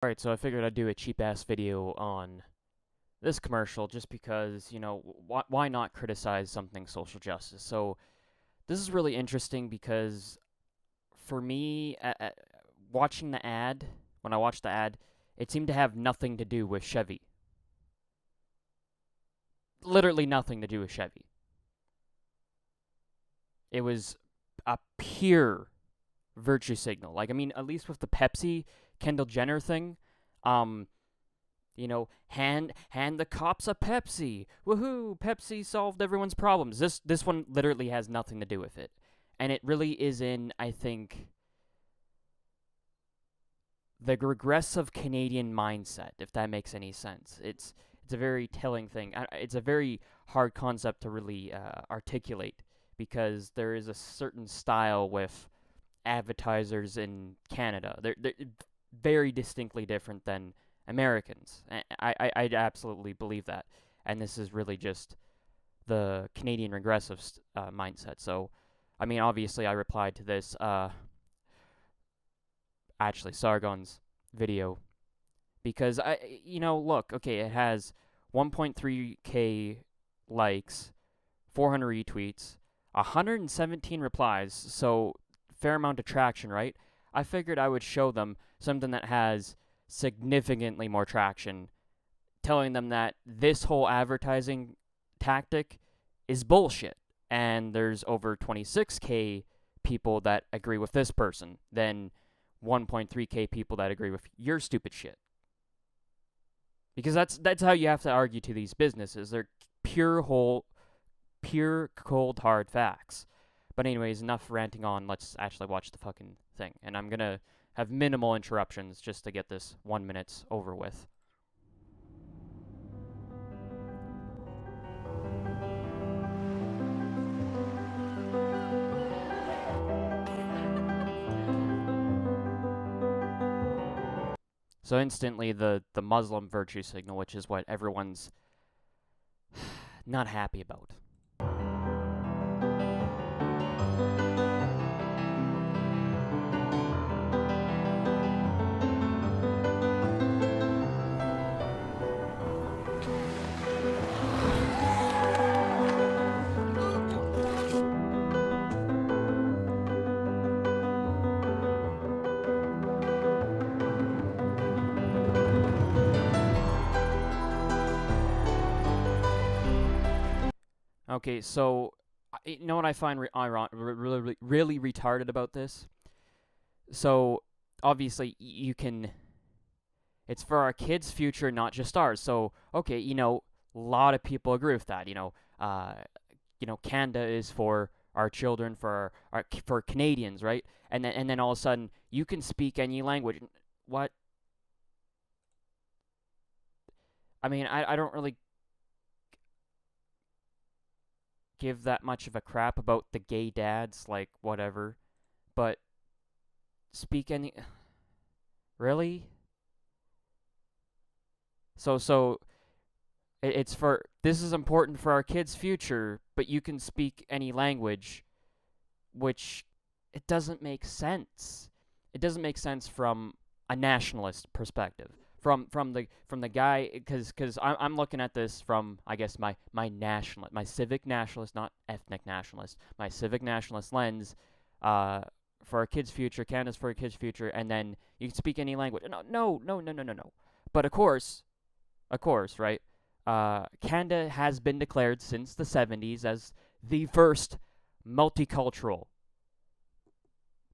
Alright, so I figured I'd do a cheap-ass video on this commercial just because, why not criticize something social justice? So, this is really interesting because for me, watching the ad, when I watched the ad, it seemed to have nothing to do with Chevy. Literally nothing to do with Chevy. It was a pure virtue signal. Like, I mean, at least with the Pepsi Kendall Jenner thing, um, hand the cops a Pepsi. Woohoo! Pepsi solved everyone's problems. This one literally has nothing to do with it, and it really is in, I think, the regressive Canadian mindset, if that makes any sense. It's a very telling thing. It's a very hard concept to really articulate because there is a certain style with advertisers in Canada. They're very distinctly different than Americans. I absolutely believe that. And this is really just the Canadian regressive mindset. So, I mean, obviously, I replied to this, actually, Sargon's video, because, look, okay, it has 1.3K likes, 400 retweets, 117 replies, so fair amount of traction, right? I figured I would show them something that has significantly more traction, telling them that this whole advertising tactic is bullshit. And there's over 26K people that agree with this person, then 1.3K people that agree with your stupid shit. Because that's how you have to argue to these businesses. They're pure cold hard facts. But anyways, enough ranting on. Let's actually watch the fucking thing. And I'm gonna have minimal interruptions just to get this 1 minute over with. So instantly the Muslim virtue signal, which is what everyone's not happy about. Okay, so you know what I find really retarded about this? So obviously you can. It's for our kids' future, not just ours. So okay, a lot of people agree with that. Canada is for our children, for Canadians, right? And then all of a sudden you can speak any language. What? I mean, I don't really give that much of a crap about the gay dads, like whatever. But speak any really? So it's for this is important for our kids' future, but you can speak any language, which it doesn't make sense. It doesn't make sense from a nationalist perspective. From the guy, because I'm looking at this from, I guess, my civic nationalist, not ethnic nationalist, my civic nationalist lens, for our kids' future, Canada's for our kids' future, and then you can speak any language. No. But of course, right? Canada has been declared since the 70s as the first multicultural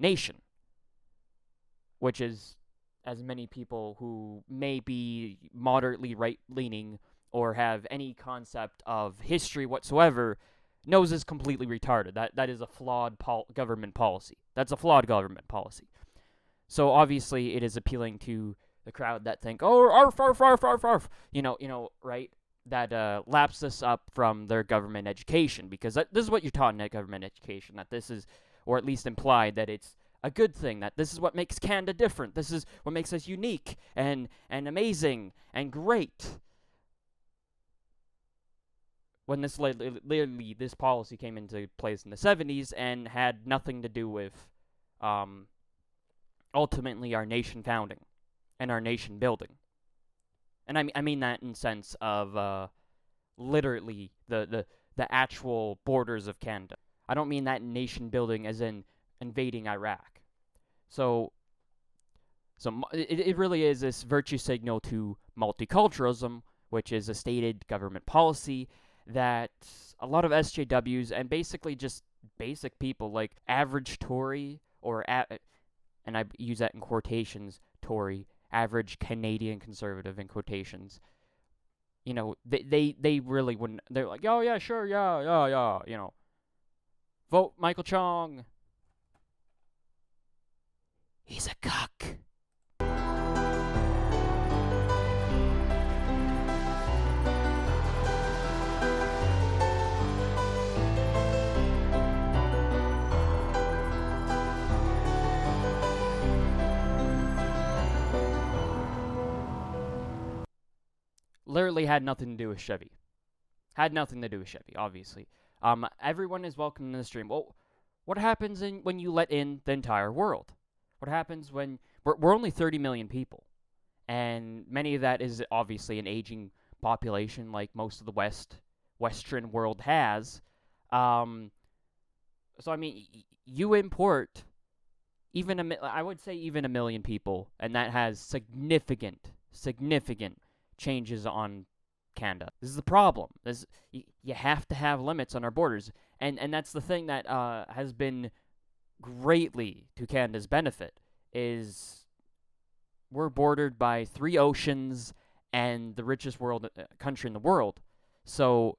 nation, which is, as many people who may be moderately right-leaning or have any concept of history whatsoever knows is completely retarded. That is a flawed government policy. That's a flawed government policy. So obviously it is appealing to the crowd that think, oh, arf, arf, arf, arf, arf, right? That laps this up from their government education, because this is what you're taught in government education, that this is, or at least implied, that it's a good thing, that this is what makes Canada different, this is what makes us unique and amazing and great. When literally this policy came into place in the 70s and had nothing to do with ultimately our nation founding. and our nation building. And I mean that in sense of literally the actual borders of Canada. I don't mean that nation building as in invading Iraq. So it really is this virtue signal to multiculturalism, which is a stated government policy that a lot of SJWs and basically just basic people like average Tory and I use that in quotations, Tory, average Canadian conservative in quotations. They really wouldn't. They're like, oh yeah, sure, yeah, yeah, yeah. Vote Michael Chong. He's a cuck. Literally had nothing to do with Chevy. Had nothing to do with Chevy, obviously. Everyone is welcome in the stream. Well, what happens when you let in the entire world? What happens when we're only 30 million people, and many of that is obviously an aging population, like most of the Western world has. So I mean, you import I would say even a million people, and that has significant changes on Canada. This is the problem. You have to have limits on our borders, and that's the thing that has been greatly to Canada's benefit is we're bordered by 3 oceans and the richest country in the world. So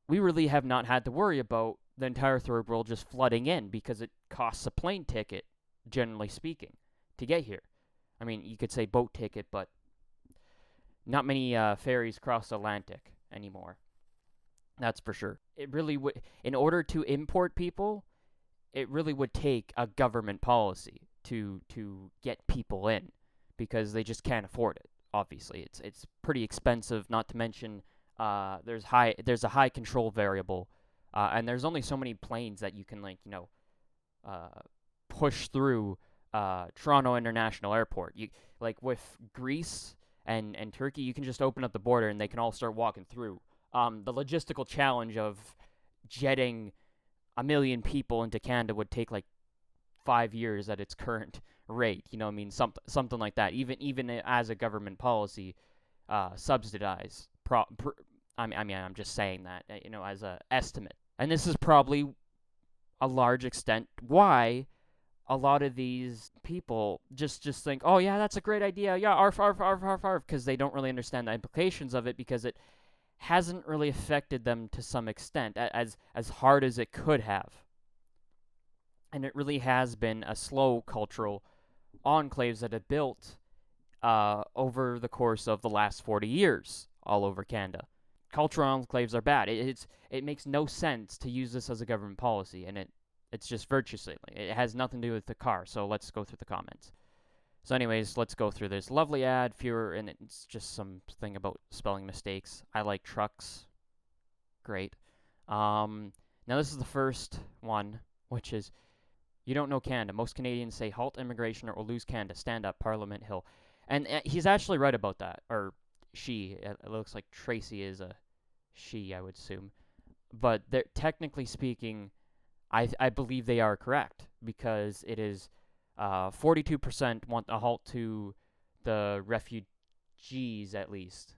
we really have not had to worry about the entire third world just flooding in because it costs a plane ticket, generally speaking, to get here. I mean, you could say boat ticket, but not many ferries cross the Atlantic anymore. That's for sure. It really would, in order to import people, it really would take a government policy to get people in because they just can't afford it. Obviously, it's pretty expensive. Not to mention, there's a high control variable, and there's only so many planes that you can push through Toronto International Airport. You like with Greece and Turkey, you can just open up the border and they can all start walking through. The logistical challenge of jetting 1 million people into Canada would take like 5 years at its current rate. I mean, something like that. Even as a government policy, subsidize. I mean, I'm just saying that as a estimate. And this is probably a large extent why a lot of these people just think, oh yeah, that's a great idea, yeah, arf, arf, arf, arf, arf, because they don't really understand the implications of it because it hasn't really affected them to some extent, as hard as it could have. And it really has been a slow cultural enclaves that have built over the course of the last 40 years all over Canada. Cultural enclaves are bad. It makes no sense to use this as a government policy, and it's just virtue signaling. It has nothing to do with the car, so let's go through the comments. So anyways, let's go through this. Lovely ad, and it's just something about spelling mistakes. I like trucks. Great. Now this is the first one, which is, you don't know Canada. Most Canadians say halt immigration or we'll lose Canada. Stand up, Parliament Hill. And he's actually right about that. Or she. It looks like Tracy is a she, I would assume. But technically speaking, I believe they are correct because it is 42% want a halt to the refugees at least.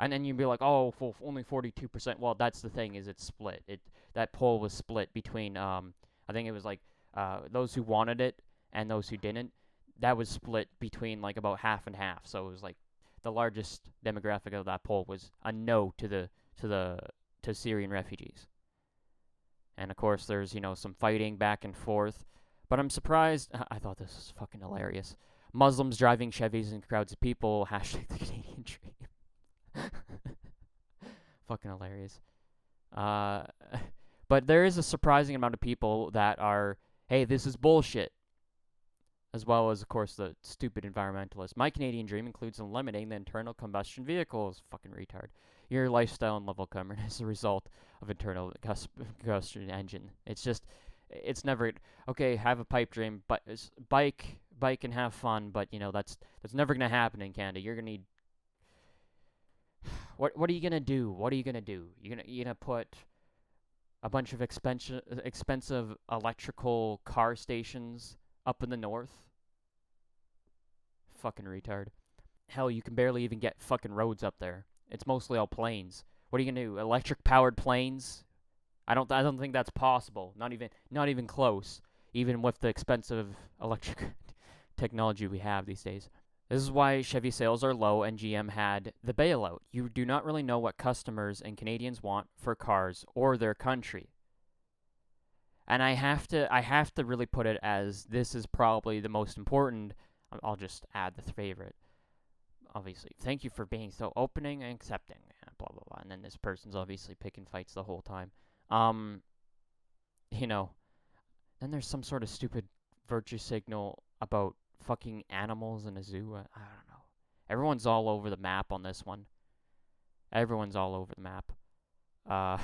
And then you'd be like, oh, only 42%. Well, that's the thing, is it's split. That poll was split between, I think it was like those who wanted it and those who didn't. That was split between like about half and half. So it was like the largest demographic of that poll was a no to Syrian refugees. And of course, there's some fighting back and forth. But I'm surprised. I thought this was fucking hilarious. Muslims driving Chevys in crowds of people. Hashtag the Canadian dream. Fucking hilarious. But there is a surprising amount of people that are, hey, this is bullshit. As well as, of course, the stupid environmentalists. My Canadian dream includes eliminating the internal combustion vehicles. Fucking retard. Your lifestyle and level of comfort is a result of internal combustion engine. It's just, It's never okay. Have a pipe dream, but bike and have fun. But that's never gonna happen in Canada. You're gonna need what are you gonna do? What are you gonna do? You gonna put a bunch of expensive electrical car stations up in the north? Fucking retard. Hell, you can barely even get fucking roads up there. It's mostly all plains. What are you gonna do? Electric powered planes? I don't think that's possible. Not even close. Even with the expensive electric technology we have these days. This is why Chevy sales are low and GM had the bailout. You do not really know what customers and Canadians want for cars or their country. And I have to really put it as this is probably the most important. I'll just add the favorite. Obviously, thank you for being so opening and accepting. Blah blah blah. And then this person's obviously picking fights the whole time. Um, you know, then there's some sort of stupid virtue signal about fucking animals in a zoo. I don't know. Everyone's all over the map on this one. Everyone's all over the map. Uh,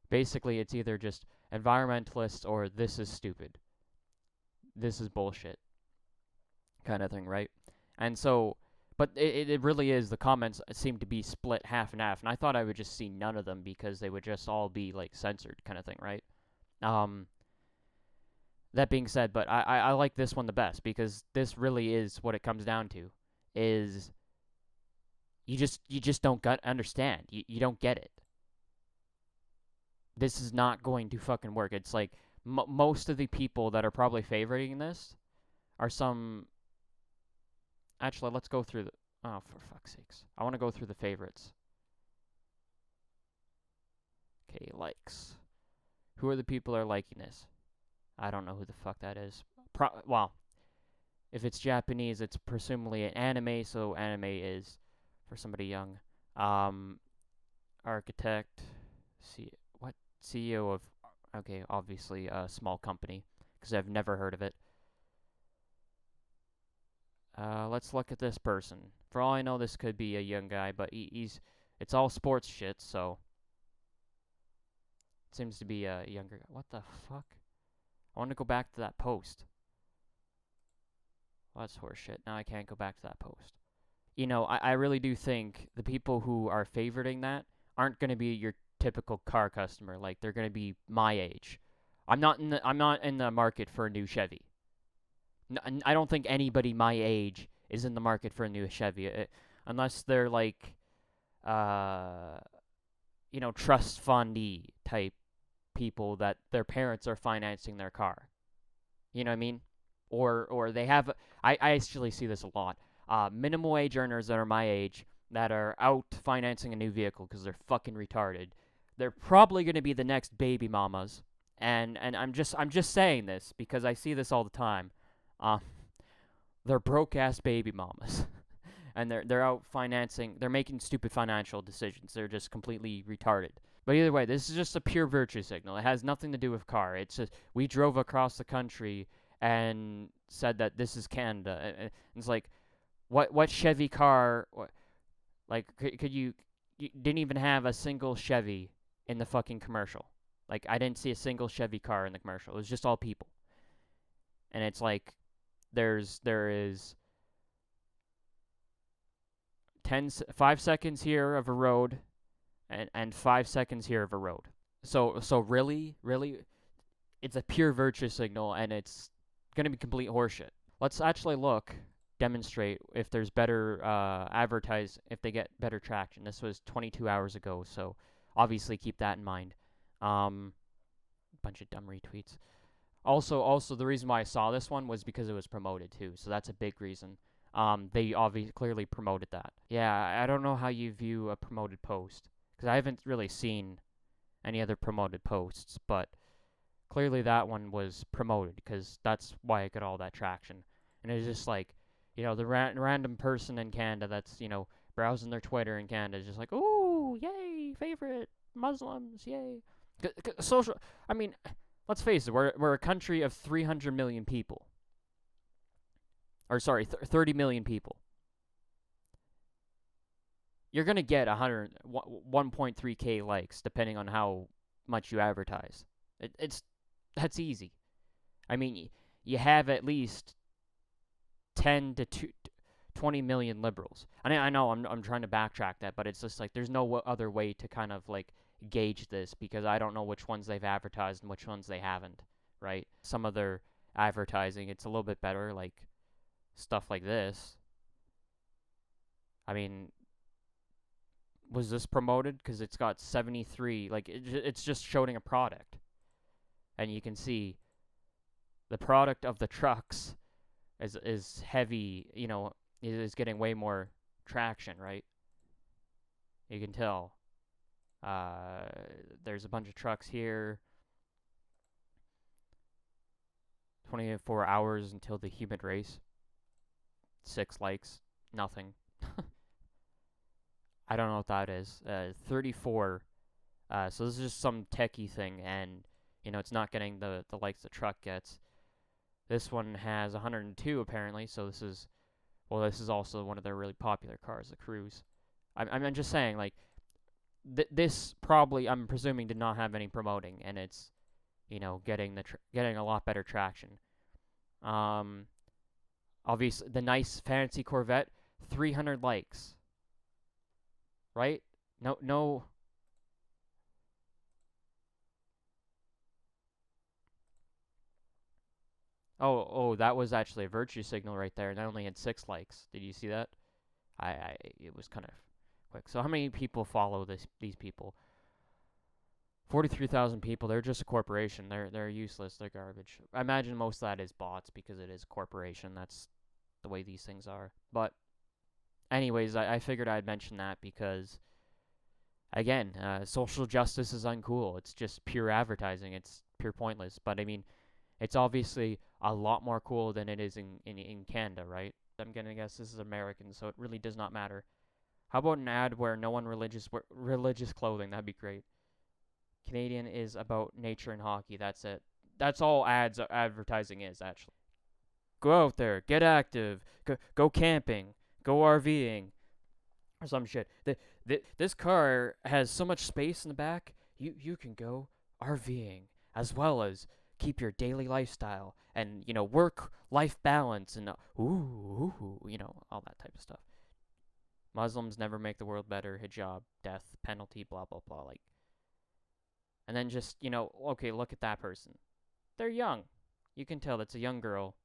basically, it's either just environmentalists or this is stupid. This is bullshit. Kind of thing, right? And so, but it really is, the comments seem to be split half and half, and I thought I would just see none of them because they would just all be, like, censored kind of thing, right? That being said, but I like this one the best because this really is what it comes down to, is you just don't understand. You don't get it. This is not going to fucking work. It's like most of the people that are probably favoriting this are some... Actually, let's go through the... Oh, for fuck's sakes. I want to go through the favorites. Okay, likes. Who are the people that are liking this? I don't know who the fuck that is. Well, if it's Japanese, it's presumably an anime, so anime is for somebody young. Architect. What? CEO of... Okay, obviously a small company, because I've never heard of it. Let's look at this person. For all I know, this could be a young guy, but he's... It's all sports shit, so... It seems to be a younger guy. What the fuck? I want to go back to that post. Well, that's horseshit. Now I can't go back to that post. I really do think the people who are favoriting that aren't going to be your typical car customer. Like, they're going to be my age. I'm not in the market for a new Chevy. No, I don't think anybody my age is in the market for a new Chevy, unless they're like, trust fundee type people that their parents are financing their car. You know what I mean? Or they have... I actually see this a lot. Minimum wage earners that are my age that are out financing a new vehicle because they're fucking retarded. They're probably going to be the next baby mamas. And I'm just saying this because I see this all the time. They're broke ass baby mamas. And they're out financing, they're making stupid financial decisions. They're just completely retarded. But either way, this is just a pure virtue signal. It has nothing to do with car. It's just, we drove across the country and said that this is Canada. And it's like, what Chevy car, like, could you didn't even have a single Chevy in the fucking commercial. Like, I didn't see a single Chevy car in the commercial. It was just all people. And it's like, there is 5 seconds here of a road, and 5 seconds here of a road. So really, it's a pure virtue signal, and it's gonna be complete horseshit. Let's actually demonstrate if there's better if they get better traction. This was 22 hours ago, so obviously keep that in mind. Bunch of dumb retweets. Also, the reason why I saw this one was because it was promoted too, so that's a big reason. They obviously clearly promoted that. Yeah, I don't know how you view a promoted post, because I haven't really seen any other promoted posts, but clearly that one was promoted, because that's why it got all that traction. And it's just like, the random person in Canada that's, browsing their Twitter in Canada is just like, ooh, yay, favorite, Muslims, yay. Social, I mean, let's face it, we're a country of 300 million people. Or sorry, 30 million people. You're going to get 1.3k likes depending on how much you advertise. It's That's easy. I mean, you have at least 10 to 20 million liberals. I know I'm trying to backtrack that, but it's just like there's no other way to kind of like gauge this because I don't know which ones they've advertised and which ones they haven't, right? Some of their advertising, it's a little bit better, like stuff like this. I mean, was this promoted? Because it's got 73, like it's just showing a product. And you can see the product of the trucks is heavy, is getting way more traction, right? You can tell. There's a bunch of trucks here. 24 hours until the human race. 6 likes. Nothing. I don't know what that is. 34. So this is just some techie thing, and it's not getting the likes the truck gets. This one has 102 apparently, so this is also one of their really popular cars, the Cruise. I'm just saying, like, this probably, I'm presuming, did not have any promoting, and it's, getting a lot better traction. Obviously, the nice fancy Corvette, 300 likes. Right? No. Oh, that was actually a virtue signal right there, and that only had 6 likes. Did you see that? It was kind of quick. So how many people follow these people? 43,000 people. They're just a corporation. They're useless. They're garbage. I imagine most of that is bots because it is a corporation. That's the way these things are. But anyways, I figured I'd mention that because, again, social justice is uncool. It's just pure advertising. It's pure pointless. But I mean, it's obviously a lot more cool than it is in Canada, right? I'm gonna guess this is American, so it really does not matter. How about an ad where no one religious clothing? That'd be great. Canadian is about nature and hockey. That's it. That's all advertising is, actually. Go out there, get active, go camping, go RVing, or some shit. This car has so much space in the back. You can go RVing as well as keep your daily lifestyle and work-life balance and all that type of stuff. Muslims never make the world better. Hijab, death penalty, blah blah blah. Like, and then just okay, look at that person. They're young. You can tell that's a young girl.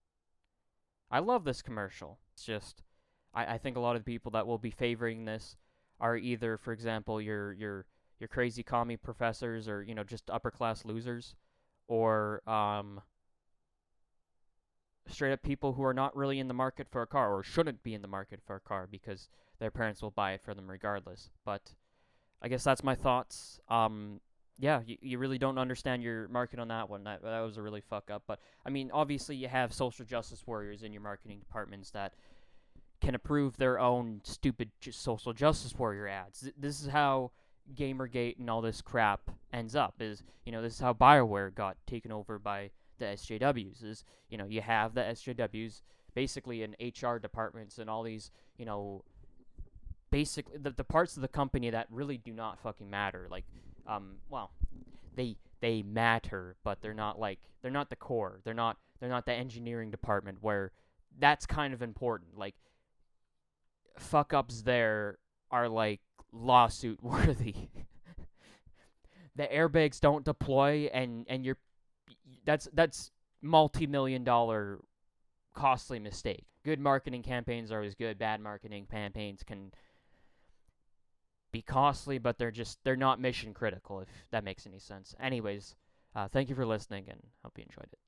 I love this commercial. It's just, I think a lot of the people that will be favoring this are either, for example, your crazy commie professors or just upper class losers, or straight up people who are not really in the market for a car or shouldn't be in the market for a car because their parents will buy it for them regardless. But I guess that's my thoughts. Yeah, you really don't understand your market on that one. That was a really fuck up. But I mean, obviously you have social justice warriors in your marketing departments that can approve their own stupid social justice warrior ads. This is how Gamergate and all this crap ends up. This is how BioWare got taken over by the SJWs. Is you have the SJWs basically in HR departments and all these basically the parts of the company that really do not fucking matter. Like, well, they matter, but they're not the core. They're not the engineering department where that's kind of important. Like, fuck ups there are like lawsuit worthy. The airbags don't deploy and that's multi-million-dollar costly mistake. Good marketing campaigns are always good. Bad marketing campaigns can be costly, but they're not mission critical, if that makes any sense. Anyways, thank you for listening and hope you enjoyed it.